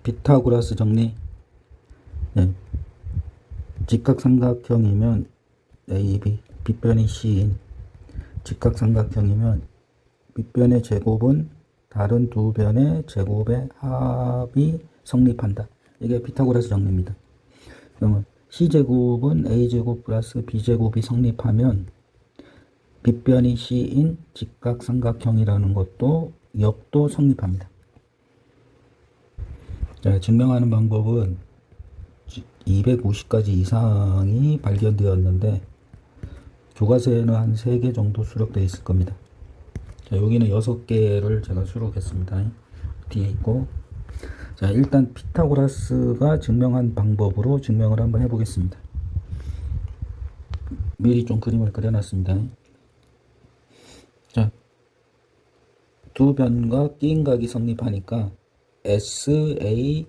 피타고라스 정리. 네. 직각삼각형이면 AB, 빗변이 C인 직각삼각형이면 빗변의 제곱은 다른 두 변의 제곱의 합이 성립한다. 이게 피타고라스 정리입니다. 그러면 C제곱은 A제곱 플러스 B제곱이 성립하면 빗변이 C인 직각삼각형이라는 것도 역도 성립합니다. 자, 증명하는 방법은 250가지 이상이 발견되었는데 교과서에는 한 3개 정도 수록되어 있을 겁니다. 자, 여기는 6개를 제가 수록했습니다. 뒤에 있고, 자, 일단 피타고라스가 증명한 방법으로 증명을 한번 해보겠습니다. 미리 좀 그림을 그려놨습니다. 자, 두 변과 끼인각이 성립하니까 SAS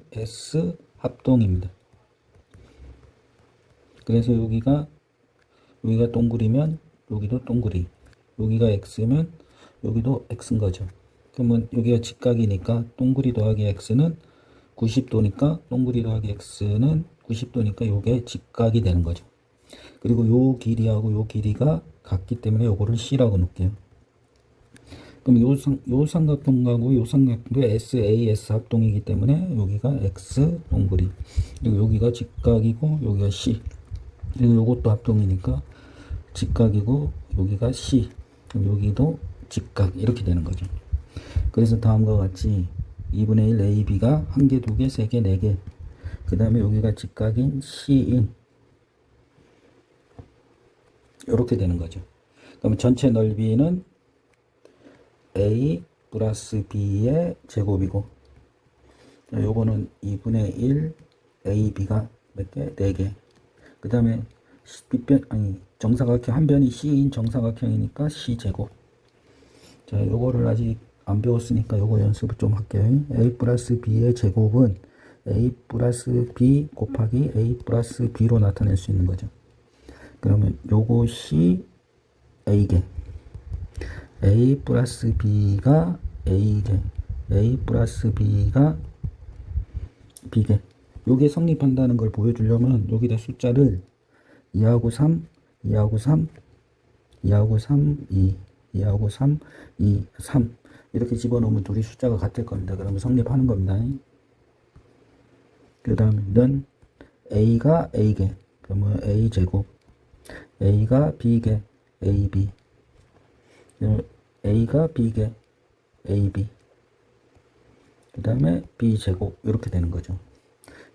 합동입니다. 그래서 여기가 동굴이면 여기도 동굴이, 여기가 X면 여기도 X인 거죠. 그러면 여기가 직각이니까 동굴이 더하기 X는 90도니까 동굴이 더하기 X는 90도니까 요게 직각이 되는 거죠. 그리고 요 길이하고 요 길이가 같기 때문에 요거를 C라고 놓을게요. 그럼 요 삼각형하고 요 삼각형도 SAS 합동이기 때문에 여기가 X 동굴이, 그리고 여기가 직각이고 여기가 C, 그리고 요것도 합동이니까 직각이고 여기가 C, 그럼 여기도 직각, 이렇게 되는 거죠. 그래서 다음과 같이 2분의 1 AB가 1개, 2개, 3개, 4개, 그 다음에 여기가 직각인 C인, 이렇게 되는 거죠. 그럼 전체 넓이는 A 플러스 B의 제곱이고, 요거는 2분의 1 AB가 몇 개? 4개. 그 다음에 정사각형 한 변이 C인 정사각형이니까 C제곱. 자, 요거를 아직 안 배웠으니까 요거 연습을 좀 할게요. A 플러스 B의 제곱은 A 플러스 B 곱하기 A 플러스 B로 나타낼 수 있는 거죠. 그러면 요거 C A개, A 플러스 B가 A개, A 플러스 B가 B개. 요게 성립한다는 걸 보여주려면 여기다 숫자를 2하고 3, 2하고 3, 2하고 3, 2, 2하고 3, 2, 3 이렇게 집어넣으면 둘이 숫자가 같을 겁니다. 그러면 성립하는 겁니다. 그 다음에는 A가 A개, 그러면 A제곱, A가 B개, AB, A가 B개, AB, 그 다음에 B제곱, 이렇게 되는 거죠.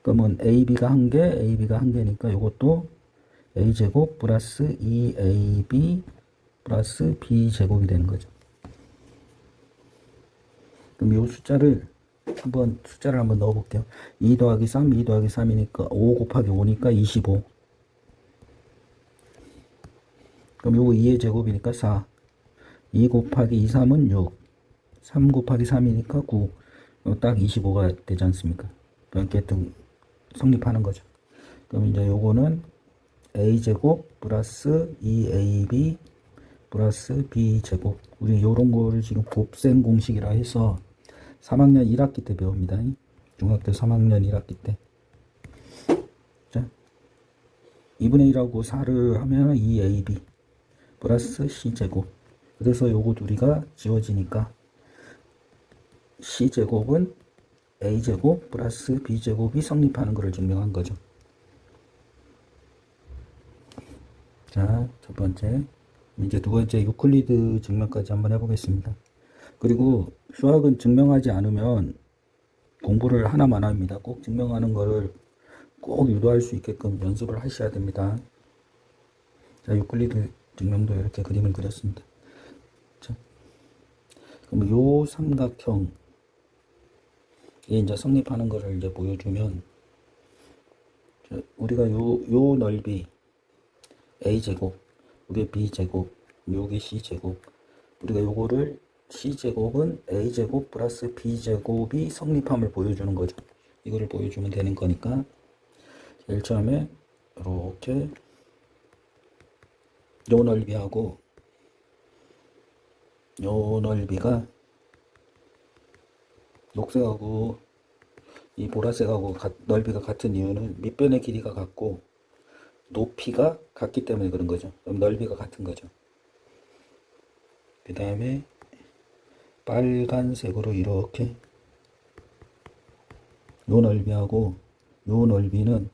그러면 AB가 1개, AB가 1개니까 이것도 A제곱 플러스 2AB 플러스 B제곱이 되는 거죠. 그럼 이 숫자를 한번 넣어 볼게요. 2 더하기 3, 2 더하기 3이니까 5 곱하기 5니까 25. 그럼 요거 2의 제곱이니까 4. 2 곱하기 2, 3은 6. 3 곱하기 3이니까 9. 딱 25가 되지 않습니까? 이렇게 성립하는 거죠. 그럼 이제 요거는 A제곱 플러스 2AB 플러스 B제곱. 우리 요런 걸 지금 곱셈 공식이라 해서 3학년 1학기 때 배웁니다. 중학교 3학년 1학기 때. 자, 2분의 1하고 4를 하면 2AB 플러스 C제곱. 그래서 요거 둘이가 지워지니까 C제곱은 A제곱 플러스 B제곱이 성립하는 것을 증명한 거죠. 자, 첫 번째. 이제 두 번째 유클리드 증명까지 한번 해보겠습니다. 그리고 수학은 증명하지 않으면 공부를 하나만 합니다. 꼭 증명하는 거를 꼭 유도할 수 있게끔 연습을 하셔야 됩니다. 자, 유클리드 증명도 이렇게 그림을 그렸습니다. 자, 그럼 요 삼각형이 이제 성립하는 거를 이제 보여주면, 자, 우리가 요 넓이 A제곱, 요게 B제곱, 요게 C제곱, 우리가 요거를 C제곱은 A제곱 플러스 B제곱이 성립함을 보여주는 거죠. 이거를 보여주면 되는 거니까 제일 처음에 이렇게 요 넓이하고 요 넓이가 녹색하고 이 보라색하고 넓이가 같은 이유는 밑변의 길이가 같고 높이가 같기 때문에 그런 거죠. 그럼 넓이가 같은 거죠. 그 다음에 빨간색으로 이렇게 요 넓이하고 요 넓이는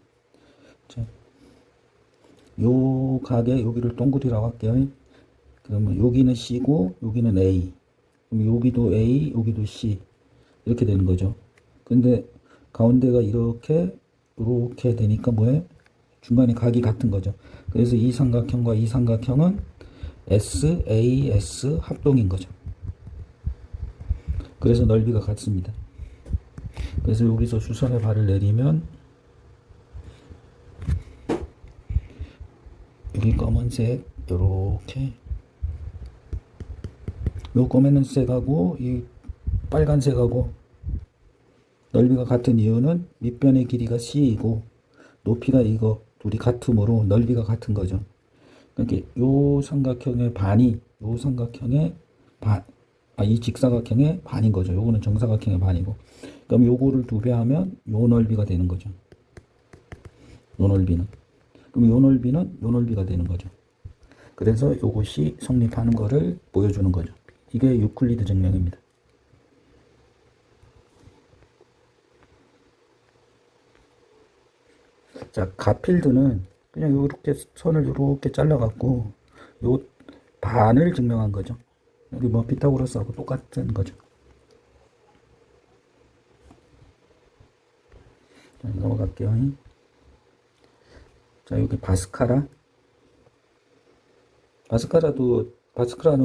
자, 요 각에 여기를 동그리라고 할게요. 그러면 여기는 C고 여기는 A. 그럼 여기도 A, 여기도 C. 이렇게 되는 거죠. 근데 가운데가 이렇게 되니까 뭐예요? 중간에 각이 같은 거죠. 그래서 이 삼각형과 이 삼각형은 SAS 합동인 거죠. 그래서 넓이가 같습니다. 그래서 여기서 수선의 발을 내리면 여기 검은색 이렇게 요 검은색하고 이 빨간색하고 넓이가 같은 이유는 밑변의 길이가 C이고 높이가 이거 둘이 같으므로 넓이가 같은 거죠. 그러니까 요 삼각형의 반이 요 삼각형의 이 직사각형의 반인 거죠. 요거는 정사각형의 반이고. 그럼 요거를 2배 하면 요 넓이가 되는 거죠. 요 넓이는. 그럼 요 넓이는 요 넓이가 되는 거죠. 그래서 요것이 성립하는 거를 보여주는 거죠. 이게 유클리드 증명입니다. 자, 가필드는 그냥 요렇게 선을 요렇게 잘라갖고 요 반을 증명한 거죠. 여기 뭐 피타고라스하고 똑같은 거죠. 자, 넘어갈게요. 자, 여기 바스카라는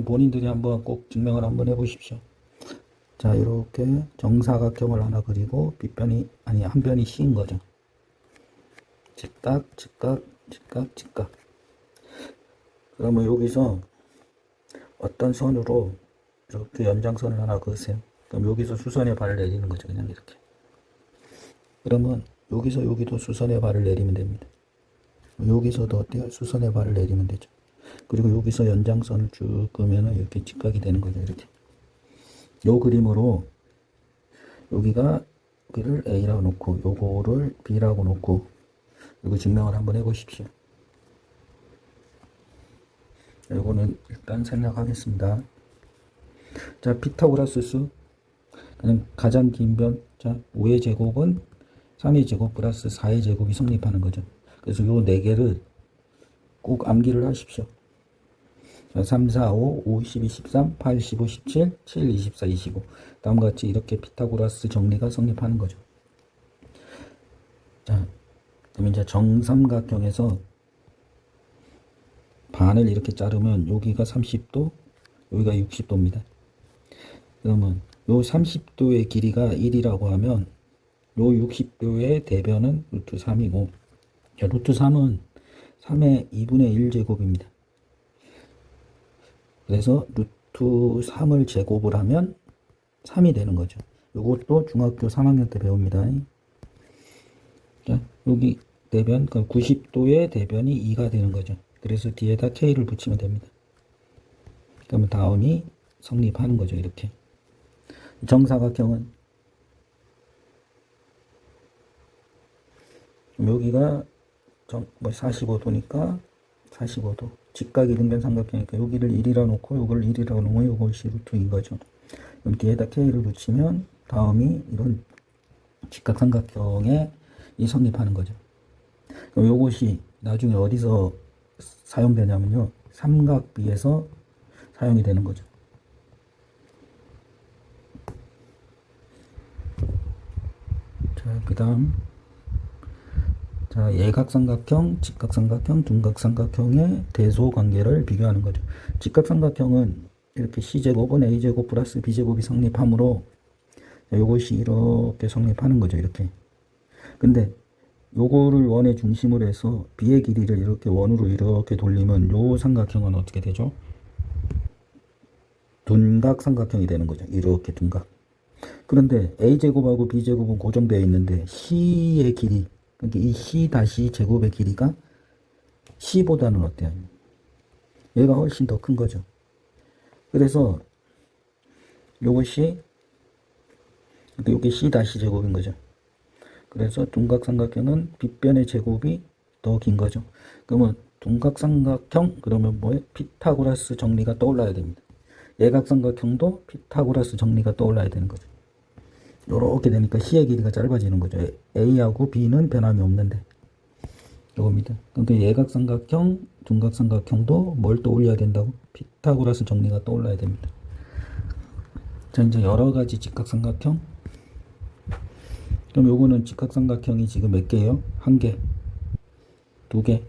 본인들이 한번 꼭 증명을 한번 해보십시오. 자, 이렇게 정사각형을 하나 그리고 한 변이 C인 거죠. 직각, 직각, 직각, 직각. 그러면 여기서 어떤 선으로 이렇게 연장선을 하나 그으세요. 그럼 여기서 수선의 발을 내리는 거죠. 그냥 이렇게. 그러면 여기서 여기도 수선의 발을 내리면 됩니다. 여기서도 어때요? 수선의 발을 내리면 되죠. 그리고 여기서 연장선을 쭉 그으면 이렇게 직각이 되는 거죠. 이렇게. 요 그림으로 여기가 여기를 A라고 놓고 요거를 B라고 놓고 이거 증명을 한번 해보십시오. 요거는 일단 생략하겠습니다. 자, 피타고라스 수 그냥 가장 긴 변, 자 5의 제곱은 3의 제곱 플러스 4의 제곱이 성립하는 거죠. 그래서 요 4개를 꼭 암기를 하십시오. 자, 3, 4, 5, 5, 12, 13, 8, 15, 17, 7, 24, 25 다음과 같이 이렇게 피타고라스 정리가 성립하는 거죠. 자, 그럼 이제 정삼각형에서 반을 이렇게 자르면 여기가 30도, 여기가 60도입니다. 그러면 요 30도의 길이가 1이라고 하면 요 60도의 대변은 루트 3이고 루트 3은 3의 2분의 1 제곱입니다. 그래서 루트 3을 제곱을 하면 3이 되는 거죠. 요것도 중학교 3학년 때 배웁니다. 자, 여기 대변, 90도의 대변이 2가 되는 거죠. 그래서 뒤에다 K를 붙이면 됩니다. 그러면 다음이 성립하는 거죠. 이렇게. 정사각형은 여기가 45도니까 45도. 직각 이등변 삼각형이니까 여기를 1이라 놓고 요걸 1이라 놓으면 요것이 루트인 거죠. 그럼 뒤에다 K를 붙이면 다음이 이런 직각 삼각형에 이 성립하는 거죠. 그럼 요것이 나중에 어디서 사용되냐면요. 삼각비에서 사용이 되는 거죠. 자, 그 다음. 자, 예각삼각형, 직각삼각형, 둔각삼각형의 대소관계를 비교하는 거죠. 직각삼각형은 이렇게 C제곱은 A제곱 플러스 B제곱이 성립하므로 요것이 이렇게 성립하는 거죠. 이렇게. 근데 요거를 원의 중심으로 해서 B의 길이를 이렇게 원으로 이렇게 돌리면 요 삼각형은 어떻게 되죠? 둔각삼각형이 되는 거죠. 이렇게 둔각. 그런데 A제곱하고 B제곱은 고정되어 있는데 C의 길이, 그러니까 이 C 다시 제곱의 길이가 C보다는 어때요? 얘가 훨씬 더 큰 거죠. 그래서 요것이, 이게 C 다시 제곱인 거죠. 그래서 둔각삼각형은 빗변의 제곱이 더 긴 거죠. 그러면 둔각삼각형 그러면 뭐예요? 피타고라스 정리가 떠올라야 됩니다. 예각삼각형도 피타고라스 정리가 떠올라야 되는 거죠. 이렇게 되니까 C의 길이가 짧아지는 거죠. A하고 B는 변함이 없는데 이겁니다. 그러니까 예각삼각형, 둔각삼각형도 뭘 떠올려야 된다고? 피타고라스 정리가 떠올라야 됩니다. 자, 이제 여러 가지 직각삼각형. 그럼 요거는 직각삼각형이 지금 몇 개예요? 한 개, 두 개,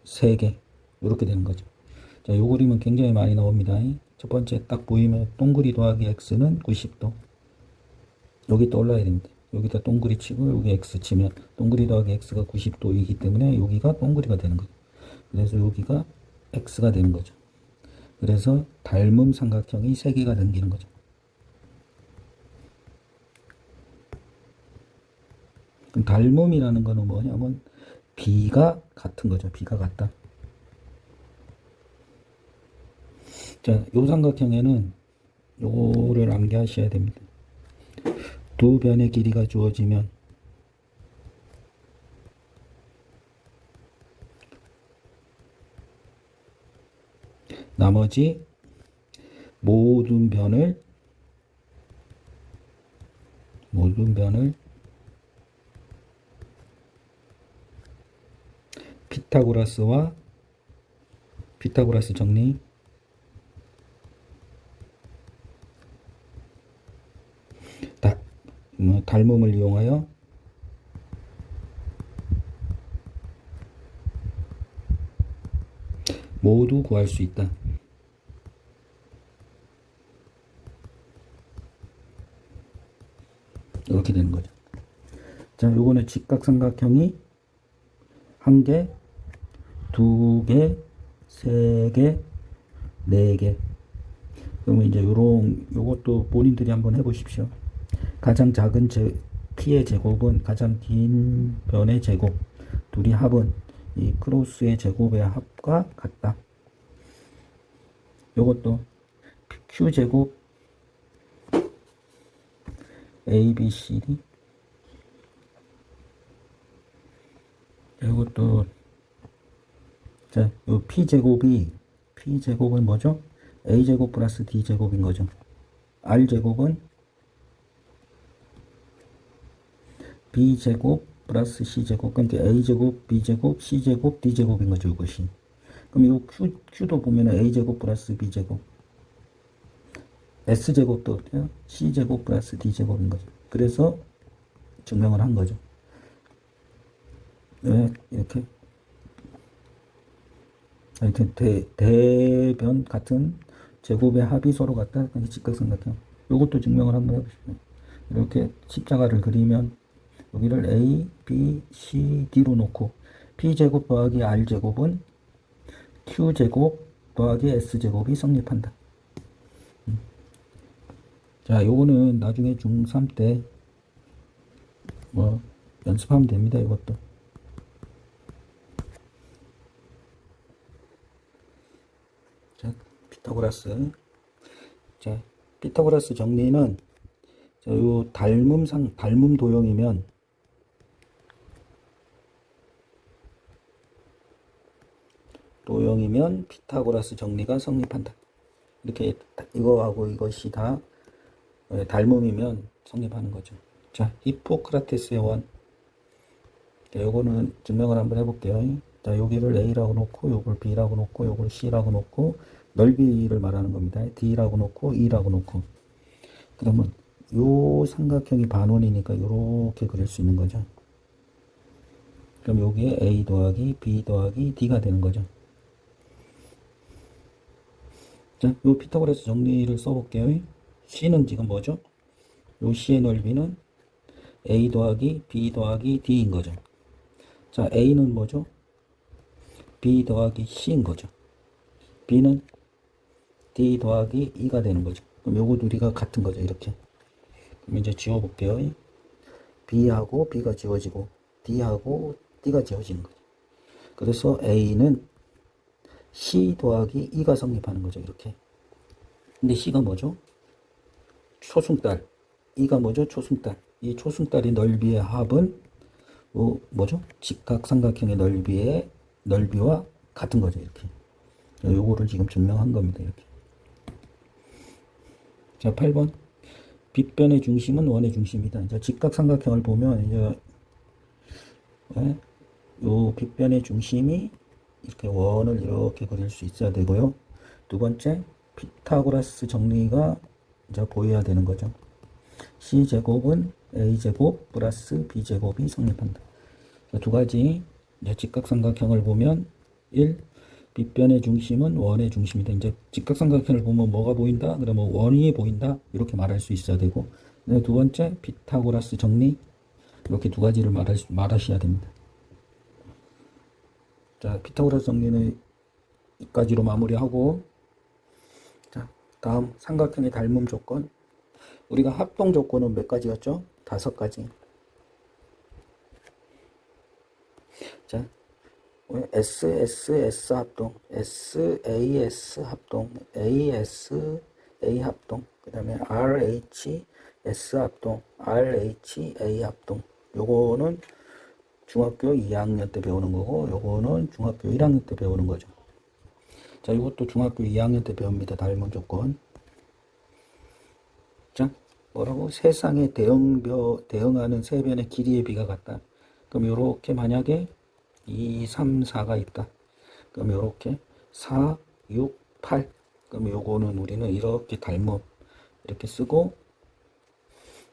세 개. 이렇게 되는 거죠. 자, 요 그림은 굉장히 많이 나옵니다. 첫 번째 딱 보이면 동그리 더하기 x는 90도. 여기 떠올라야 됩니다. 여기다 동그리 치고 여기 x 치면 동그리 더하기 x가 90도이기 때문에 여기가 동그리가 되는 거죠. 그래서 여기가 x가 되는 거죠. 그래서 닮음 삼각형이 3개가 생기는 거죠. 그럼 닮음이라는 거는 뭐냐면 b가 같은 거죠. b가 같다. 자, 요 삼각형에는 요거를 암기하셔야 됩니다. 두 변의 길이가 주어지면 나머지 모든 변을 피타고라스 정리 닮음을 이용하여 모두 구할 수 있다. 이렇게 되는 거죠. 자, 요거는 직각삼각형이 한 개, 두 개, 세 개, 네 개. 그러면 이제 요것도 본인들이 한번 해보십시오. 가장 작은 키의 제곱은 가장 긴 변의 제곱. 둘이 합은 이 크로스의 제곱의 합과 같다. 요것도 Q제곱 ABCD. 이것도 자, 요 P제곱은 뭐죠? A제곱 플러스 D제곱인 거죠. R제곱은 B제곱 플러스 C제곱. 그러니까 A제곱, B제곱, C제곱, D제곱인 거죠, 이것이. 그럼 요 Q도 보면은 A제곱 플러스 B제곱. S제곱도 어때요? C제곱 플러스 D제곱인 거죠. 그래서 증명을 한 거죠. 왜 이렇게? 하여튼 대변 같은 제곱의 합이 서로 같다. 직각삼각형. 요것도 증명을 한번 해보시죠. 이렇게 십자가를 그리면 여기를 A, B, C, D로 놓고 P제곱 더하기 R제곱은 Q제곱 더하기 S제곱이 성립한다. 자, 요거는 나중에 중3 때 뭐 연습하면 됩니다. 이것도. 자, 피타고라스 정리는 자, 요 닮음 도형이면 피타고라스 정리가 성립한다. 이렇게 이거하고 이것이 다 닮음이면 성립하는 거죠. 자, 히포크라테스의 원. 자, 요거는 증명을 한번 해볼게요. 자, 여기를 A라고 놓고, 요걸 B라고 놓고, 요걸 C라고 놓고, 넓이를 말하는 겁니다. D라고 놓고, E라고 놓고. 그러면 요 삼각형이 반원이니까 요렇게 그릴 수 있는 거죠. 그럼 여기에 A 더하기 B 더하기 D가 되는 거죠. 자, 요 피타고라스 정리를 써볼게요. C는 지금 뭐죠? 요 C의 넓이는 A 더하기 B 더하기 D인 거죠. 자, A는 뭐죠? B 더하기 C인 거죠. B는 D 더하기 E가 되는 거죠. 그럼 요거 둘이가 같은 거죠. 이렇게. 그럼 이제 지워볼게요. B하고 B가 지워지고 D하고 D가 지워지는 거죠. 그래서 A는 C 더하기 E가 성립하는 거죠. 이렇게. 근데 C가 뭐죠? 초승달. E가 뭐죠? 초승달. 이 초승달의 넓이의 합은 뭐죠? 직각삼각형의 넓이와 같은 거죠. 이렇게. 요거를 지금 증명한 겁니다. 이렇게. 자, 8번. 빗변의 중심은 원의 중심이다. 이제 직각삼각형을 보면 이제 요 빗변의 중심이 이렇게 원을 이렇게 그릴 수 있어야 되고요. 두 번째, 피타고라스 정리가 이제 보여야 되는 거죠. C제곱은 A제곱 플러스 B제곱이 성립한다. 두 가지 이제 직각삼각형을 보면 1. 빗변의 중심은 원의 중심이다. 이제 직각삼각형을 보면 뭐가 보인다? 그러면 원이 보인다. 이렇게 말할 수 있어야 되고, 두 번째 피타고라스 정리, 이렇게 두 가지를 말하셔야 됩니다. 자, 피타고라스 정리는 이까지로 마무리하고, 자, 다음 삼각형의 닮음 조건. 우리가 합동 조건은 몇 가지였죠? 5가지. 자, S 합동, SAS 합동, ASA 합동, 그 다음에 RHS 합동, RHA 합동. 요거는 중학교 2학년 때 배우는 거고, 요거는 중학교 1학년 때 배우는 거죠. 자, 이것도 중학교 2학년 때 배웁니다. 닮은 조건. 자, 뭐라고? 세상에 대응하는 세변의 길이의 비가 같다. 그럼 요렇게 만약에 2, 3, 4가 있다. 그럼 요렇게 4, 6, 8. 그럼 요거는 우리는 이렇게 닮음 이렇게 쓰고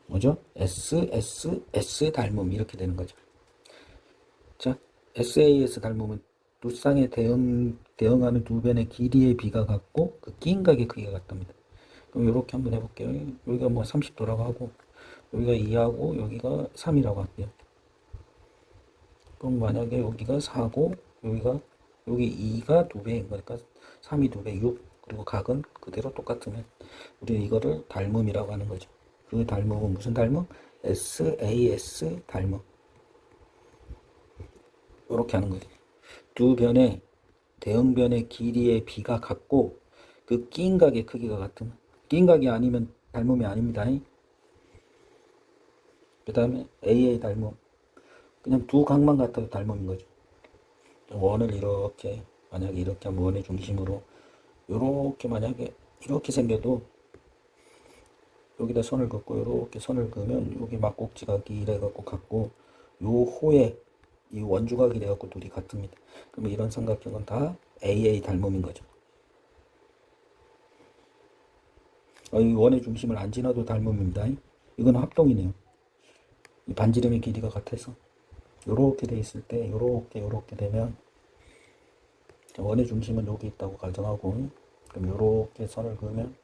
뭐죠? S 닮음 이렇게 되는 거죠. 자, SAS 닮음은 두 쌍에 대응하는 두 변의 길이의 비가 같고 그 끼인각의 크기가 같답니다. 그럼 이렇게 한번 해볼게요. 여기가 뭐 30도라고 하고 여기가 2하고 여기가 3이라고 할게요. 그럼 만약에 여기가 4고 여기 2가 2배인 거니까 3이 2배 6. 그리고 각은 그대로 똑같으면 우리는 이거를 닮음이라고 하는 거죠. 그 닮음은 무슨 닮음? SAS 닮음. 이렇게 하는 거죠. 두 변의 대응변의 길이의 비가 같고 그 끼인각의 크기가 같으면, 끼인각이 아니면 닮음이 아닙니다. 그 다음에 AA 닮음, 그냥 두 각만 같아도 닮음인 거죠. 원을 이렇게 만약에 이렇게 하면 원의 중심으로 요렇게 만약에 이렇게 생겨도 여기다 선을 긋고 요렇게 선을 그으면 여기 막꼭지각이 이래갖고 같고 요 호에 이 원주각이 돼갖고 둘이 같습니다. 그러면 이런 삼각형은 다 AA 닮음인 거죠. 이 원의 중심을 안 지나도 닮음입니다. 이건 합동이네요. 이 반지름의 길이가 같아서 요렇게 돼 있을 때 요렇게 되면 원의 중심은 여기 있다고 가정하고 그럼 요렇게 선을 그으면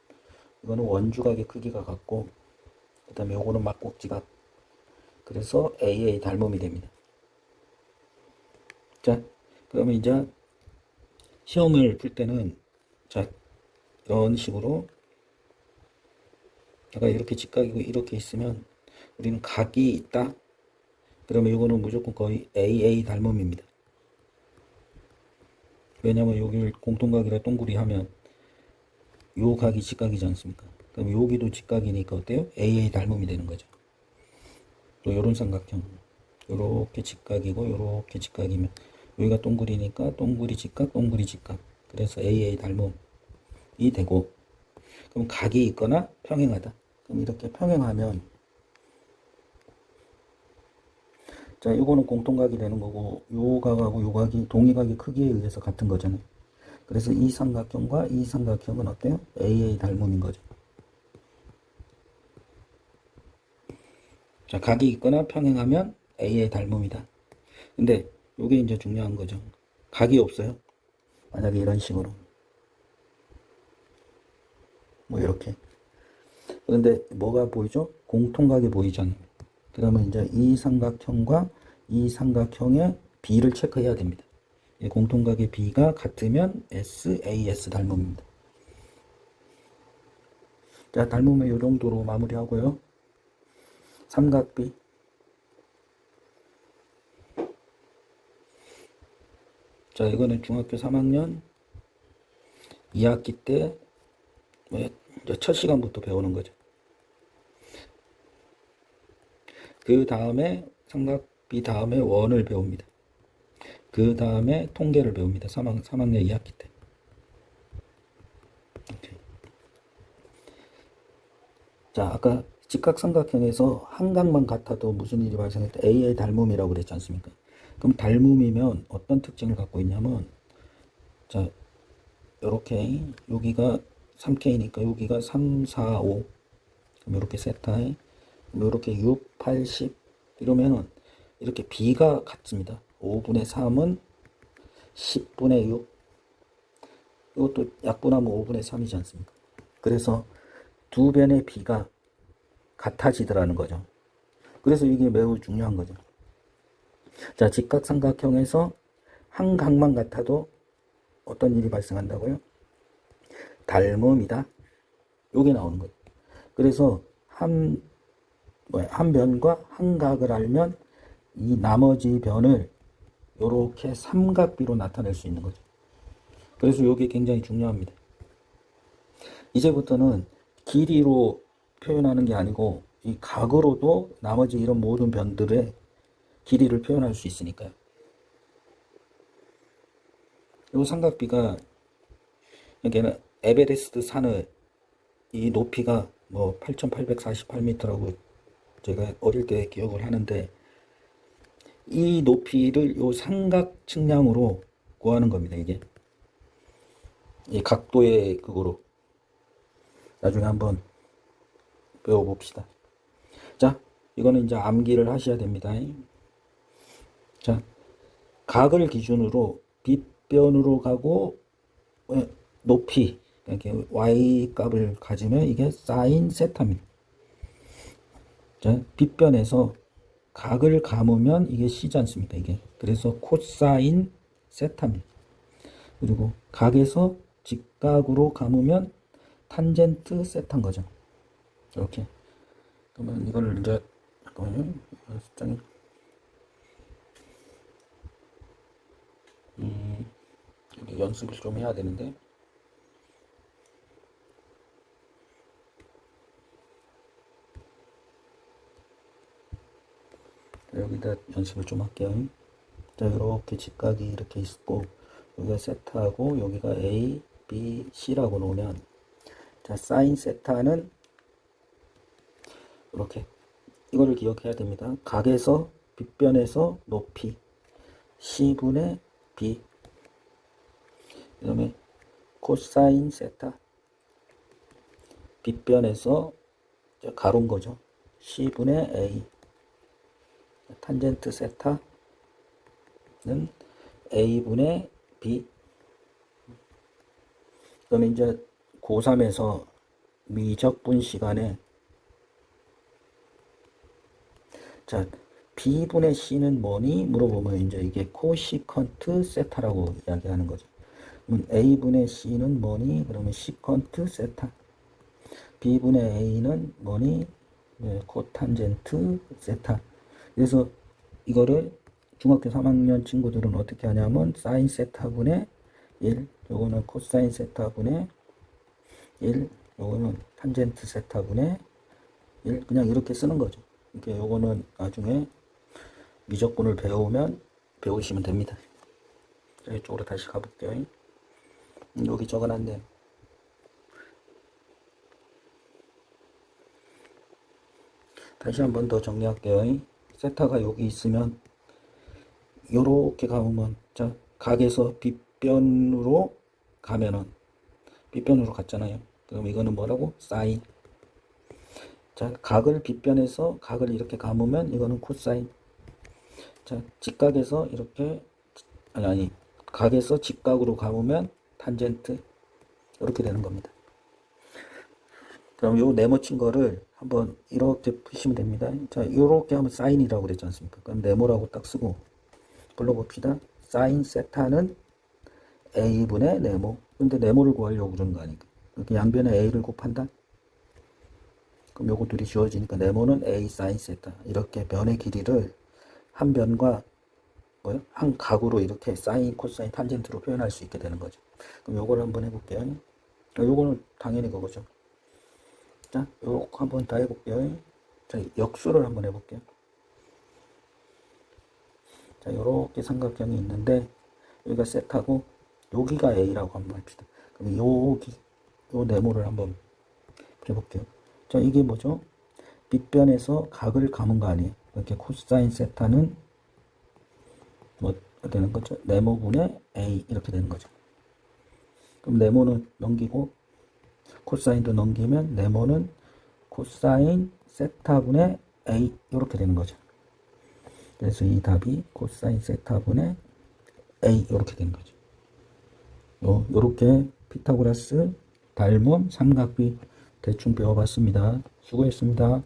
이거는 원주각의 크기가 같고 그 다음에 요거는 막꼭지각, 그래서 AA 닮음이 됩니다. 자, 그러면 이제 시험을 풀 때는 자 이런 식으로 내가 이렇게 직각이고 이렇게 있으면 우리는 각이 있다. 그러면 이거는 무조건 거의 AA 닮음입니다. 왜냐면 여기를 공통각이라 동그리 하면 요 각이 직각이지 않습니까? 그럼 여기도 직각이니까 어때요? AA 닮음이 되는 거죠. 또 요런 삼각형 요렇게 직각이고 요렇게 직각이면 여기가 동그리니까 동그리 직각 그래서 AA 닮음이 되고, 그럼 각이 있거나 평행하다. 그럼 이렇게 평행하면 자 이거는 공통각이 되는 거고 요 각하고 요 각이 동의각의 크기에 의해서 같은 거잖아요. 그래서 이 삼각형과 이 삼각형은 어때요? AA 닮음인 거죠. 자, 각이 있거나 평행하면 AA 닮음이다. 근데 요게 이제 중요한 거죠. 각이 없어요. 만약에 이런 식으로 뭐 이렇게. 그런데 뭐가 보이죠? 공통각이 보이잖아요. 그러면 이제 이 삼각형과 이 삼각형의 비를 체크해야 됩니다. 공통각의 비가 같으면 SAS 닮음입니다. 자, 닮음은 이 정도로 마무리하고요. 삼각비. 자, 이거는 중학교 3학년 2학기 때 첫 시간부터 배우는 거죠. 그 다음에 삼각비 다음에 원을 배웁니다. 그 다음에 통계를 배웁니다. 3학년 2학기 때. 오케이. 자, 아까 직각삼각형에서 한 각만 같아도 무슨 일이 발생했다? A의 닮음이라고 그랬지 않습니까? 그럼 닮음이면 어떤 특징을 갖고 있냐면, 자, 요렇게 여기가 3K니까 여기가 3, 4, 5. 그럼 이렇게 세타에 이렇게 6, 8, 10 이러면은 이렇게 B가 같습니다. 5분의 3은 10분의 6. 이것도 약분하면 5분의 3이지 않습니까? 그래서 두 변의 B가 같아지더라는 거죠. 그래서 이게 매우 중요한 거죠. 자, 직각삼각형에서 한 각만 같아도 어떤 일이 발생한다고요? 닮음이다. 요게 나오는 거예요. 그래서 한 변과 한 각을 알면 이 나머지 변을 이렇게 삼각비로 나타낼 수 있는 거죠. 그래서 이게 굉장히 중요합니다. 이제부터는 길이로 표현하는 게 아니고 이 각으로도 나머지 이런 모든 변들의 길이를 표현할 수 있으니까요. 이 삼각비가 여기는 에베레스트 산의 이 높이가 뭐 8,848m라고 제가 어릴 때 기억을 하는데, 이 높이를 요 삼각 측량으로 구하는 겁니다. 이게 이 각도의 그거로 나중에 한번 배워봅시다. 자, 이거는 이제 암기를 하셔야 됩니다. 자, 각을 기준으로 빗변으로 가고 높이 이렇게 y 값을 가지면 이게 사인 세타입니다. 자, 빗변에서 각을 감으면 이게 c지 않습니까? 이게 그래서 코사인 세타입니다. 그리고 각에서 직각으로 감으면 탄젠트 세타인 거죠. 이렇게. 그러면 이걸 이제 잠깐만요. 숫장이 여기 연습을 좀 해야 되는데. 여기다 연습을 좀 할게요. 자, 이렇게 직각이 이렇게 있고 여기가 세타하고 여기가 A, B, C라고 놓으면, 자, 사인 세타는 이렇게 이거를 기억해야 됩니다. 각에서 빗변에서 높이 C분의 B, 그 다음에 코사인 세타 빗변에서 가로인 거죠. C분의 A, 탄젠트 세타는 A분의 B. 그러면 이제 고3에서 미적분 시간에, 자, B분의 C는 뭐니? 물어보면 이제 이게 코시컨트 세타라고 이야기하는 거죠. 그럼 A분의 C는 뭐니? 그러면 시컨트 세타. B분의 A는 뭐니? 네, 코탄젠트 세타. 그래서 이거를 중학교 3학년 친구들은 어떻게 하냐면 사인 세타분의 1, 요거는 코사인 세타분의 1, 요거는 탄젠트 세타분의 1, 그냥 이렇게 쓰는 거죠. 이렇게 요거는 나중에 미적분을 배우시면 됩니다. 자, 이쪽으로 다시 가볼게요. 여기 적어놨네요. 다시 한 번 더 정리할게요. 세타가 여기 있으면 요렇게 가보면, 자, 각에서 빗변으로 가면은 빗변으로 갔잖아요. 그럼 이거는 뭐라고? 사인. 자, 각을 빗변에서 각을 이렇게 감으면 이거는 코사인. 자, 직각에서 이렇게 아니 각에서 직각으로 감으면 탄젠트. 이렇게 되는 겁니다. 그럼 요 네모친 거를 한번 이렇게 푸시면 됩니다. 자, 요렇게 하면 사인이라고 그랬지 않습니까? 그럼 네모라고 딱 쓰고 불러봅시다. 사인 세타는 A분의 네모. 근데 네모를 구하려고 그러는 거 아니까. 이렇게 양변에 A를 곱한다. 그럼 요거 둘이 지워지니까 네모는 A 사인 세타. 이렇게 변의 길이를 한 변과 한 각으로 이렇게 사인, 코사인, 탄젠트로 표현할 수 있게 되는 거죠. 그럼 요걸 한번 해볼게요. 요거는 당연히 그거죠. 자, 요거 한번 다 해볼게요. 자, 역수를 한번 해볼게요. 자, 요렇게 삼각형이 있는데 여기가 세타고 여기가 A라고 한번 합시다. 그럼 여기 요 네모를 한번 그려볼게요. 자, 이게 뭐죠? 빗변에서 각을 감은 거 아니에요? 이렇게 코사인 세타는 뭐 되는 거죠? 네모분의 A 이렇게 되는 거죠. 그럼 네모는 넘기고 코사인도 넘기면 네모는 코사인 세타분의 A 이렇게 되는 거죠. 그래서 이 답이 코사인 세타분의 A 이렇게 되는 거죠. 요렇게 피타고라스 닮은 삼각비 대충 배워봤습니다. 수고했습니다.